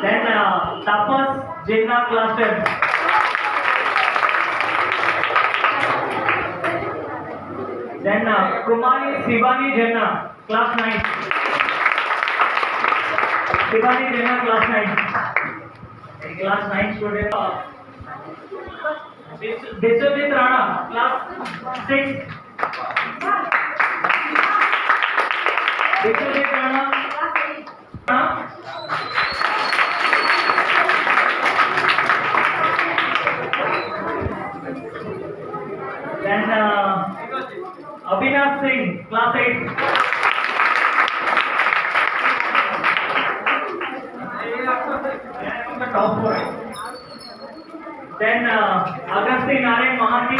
Then Tapas Jena class 10. Then Kumari Shivani Jena class 9. Shivani Jena class 9. Class 9 student. Biswajit Rana class 6. Biswajit Rana then Abhinav Singh class 8. The top 4. Then Agasti Narayan Mahanti.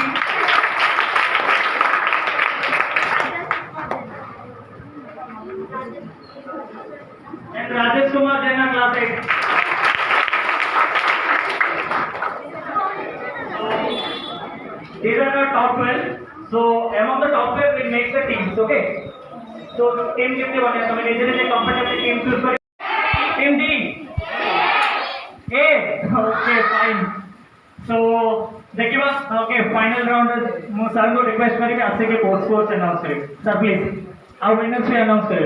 And Rajesh Kumar Jaina class 8. These are the top 12. So among the top 12 we make the teams, okay? So team कितने बने हैं? तो मैं नीचे से comfortable team choose करें. Team D. A. Okay, fine. So देखिए बस, okay, final round है. मैं सर को रिक्वेस्ट करेंगे आपसे कि स्कोर्स अनाउंस करें. सर प्लीज, आप विनर्स भी अनाउंस करें.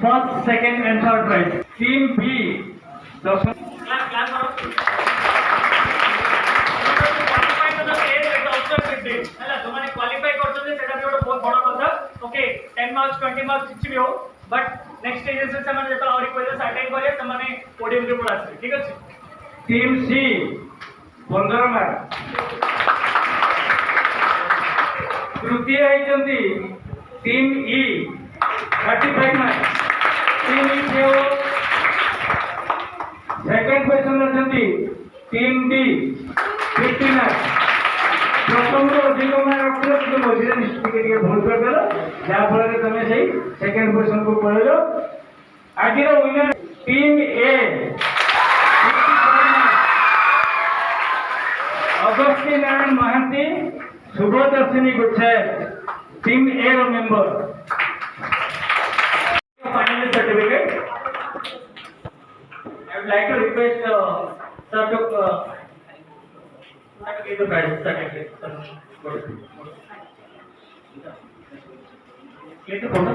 First, second and third prize. Team B. Class करो. तुम्हारे क्वालिफाई करते सेटा भी बहुत बड़ा কথা ओके 10 मार्क्स 20 मार्क्स କିଛି ବି हो बट नेक्स्ट स्टेजेस से ସେମାନେ ଯେତେବେଳେ ଆହୁରି ପଇସା ସାର୍ଟାଇନ୍ କରିବେ ସେମାନେ ପୋଡିୟମ୍ ରେ ପୁରା ଆସିବେ ଠିକ ଅଛି टीम सी 15 मार्क तृतीय ହେଇଛନ୍ତି टीम ई 35 मार्क टीम ई से सेकंड पोजीशन ରେ ଅଛନ୍ତି टीम डी 50 मार्क प्रथम अधिक मार्क रखिले मझे निश्चित के भूल कर देलो जहाँ फल तुम से सेकंड पोजीशन को पढ़ेल आज winner team A Agasti Narayan Mahanti Subhadarshini गुच्छे टीम ए रो member final certificate I would like to request sir to give the prize certificate. Click the photo.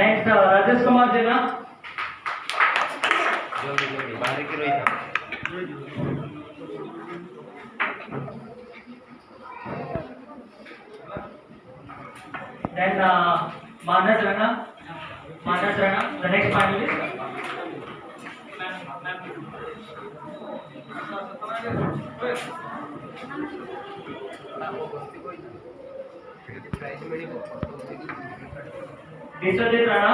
Next, Rajesh Kumar Jena. बाहर की रही था. Then Manas Rana, the next finalist. Biswajit Rana.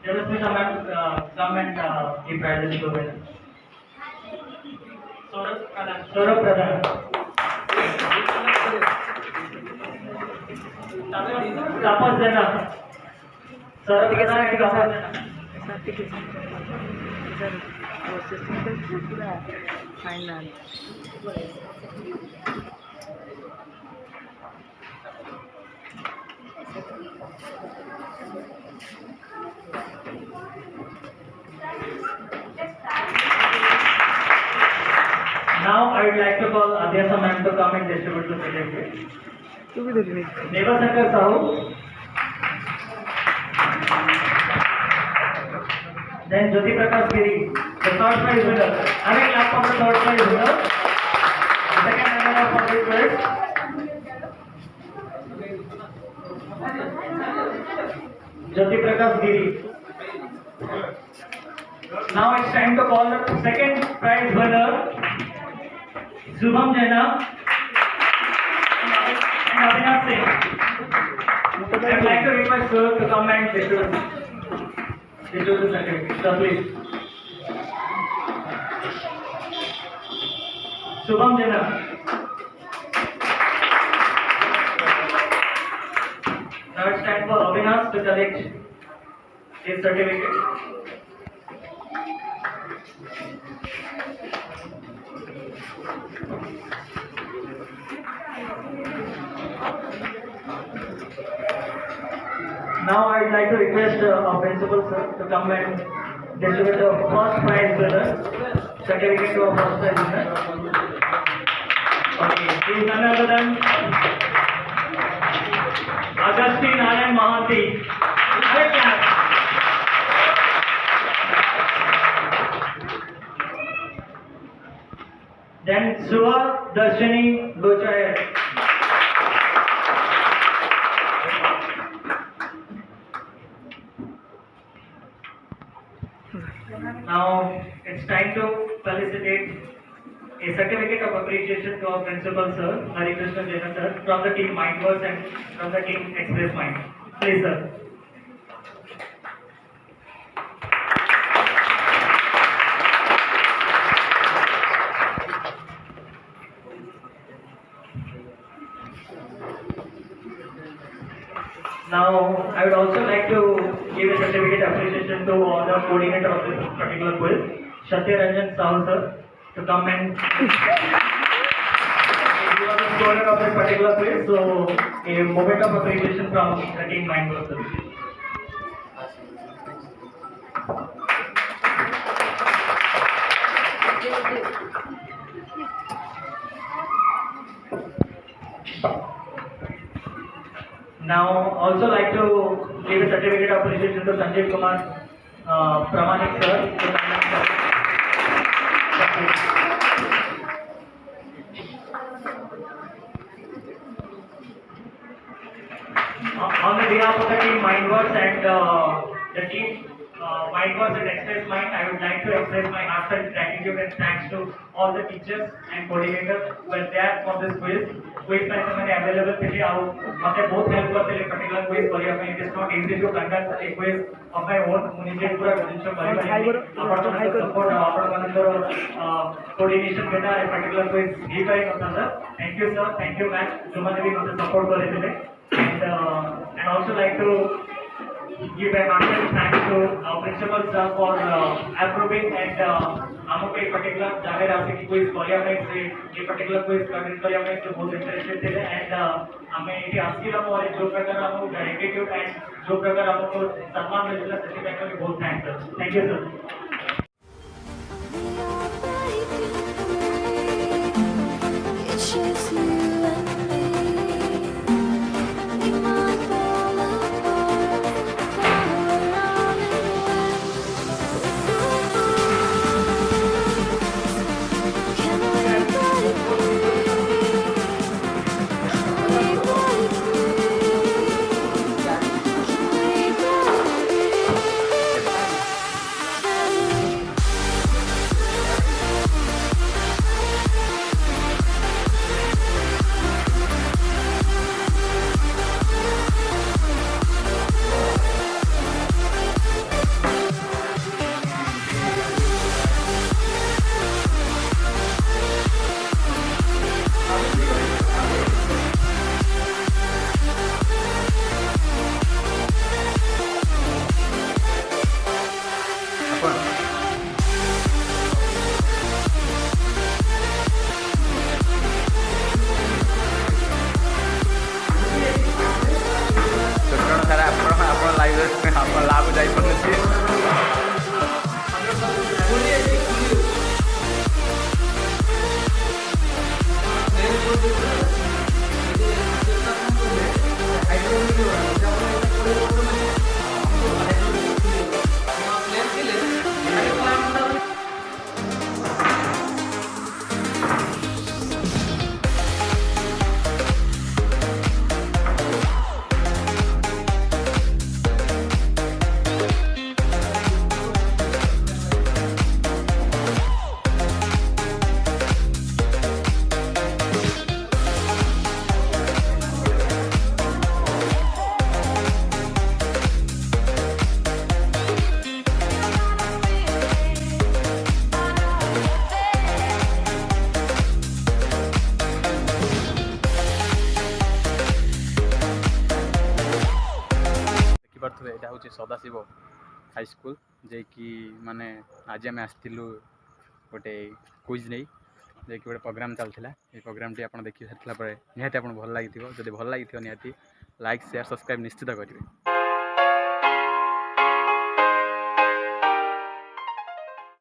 There must be some and give prizes to them. Saurabh Pradhan. Tapas Jena. Saurabh Pradhan and Tapas Jena. Final. Now I would like to call Adhyasa ma'am to come and distribute the certificate. Neva Shankar Sahu. Then Jyoti Prakash Giri, the third prize winner. I will clap for the third prize winner. Second runner for this prize. Jyoti Prakash Giri. Now it's time to call the second prize winner. Shubham Jaina and Abhinav Singh. I would like to request sir to come and distribute the certificate. Sir, please. Shubham Jaina. Now it's time for Avinash to collect his certificate. Now I'd like to request our principal sir to come and distribute the first prize winner certificate to our first prize winner. Okay, he is none other than Agustin Anand Mahanti. Then Suha Darshini Gochayar. Now it's time to felicitate a certificate of appreciation to our principal sir, Hari Krishna Jaina sir, from the team Mindverse and from the team Express Mind. Please sir. Now, I would also like to give a certificate appreciation to the coordinator of this particular quiz, Satya Ranjan Sahu sir, to come and he was the scorer of this particular quiz. So, a moment of appreciation from the team Mindverse sir. Now, also like to give a certificate of appreciation to Sanjeev Kumar Pramanik sir. On the behalf of the team Mindverse and the team Mindverse and Express Mind, I would like to express my heartfelt gratitude and thanks to all the teachers and coordinators who were there for this quiz. Quiz में समय available थे आओ मतलब बहुत help करते हैं particular quiz करिए अपने it is not easy to conduct a quiz of my own मुझे पूरा condition करिए अपने support अपने वाले coordination करना है particular quiz ये करेंगे अपना sir. Thank you sir, thank you ma'am जो मैंने भी मुझे support कर रहे थे and also like to give a heartfelt thanks to our principal sir for approving and हमको एक particular जावेद आपसे की quiz करिए अपने ये particular quiz conduct करिए अपने जो बहुत interested थे and हमें ये आपकी रमो और जो प्रकार हमको gratitude and जो प्रकार हमको सम्मान मिलता है सच्ची बात में बहुत thanks sir. Thank you sir. यहाँ हूँ सदाशिव हाईस्कल जेकि माने आज आम आसलु गोटे क्विज नहीं जेकि गोटे प्रोग्राम चलता ये प्रोग्राम टी आप देखी सारा निहाती आपको भल लगी जब भल लगी निहाती लाइक शेयर सब्सक्राइब निश्चित करेंगे।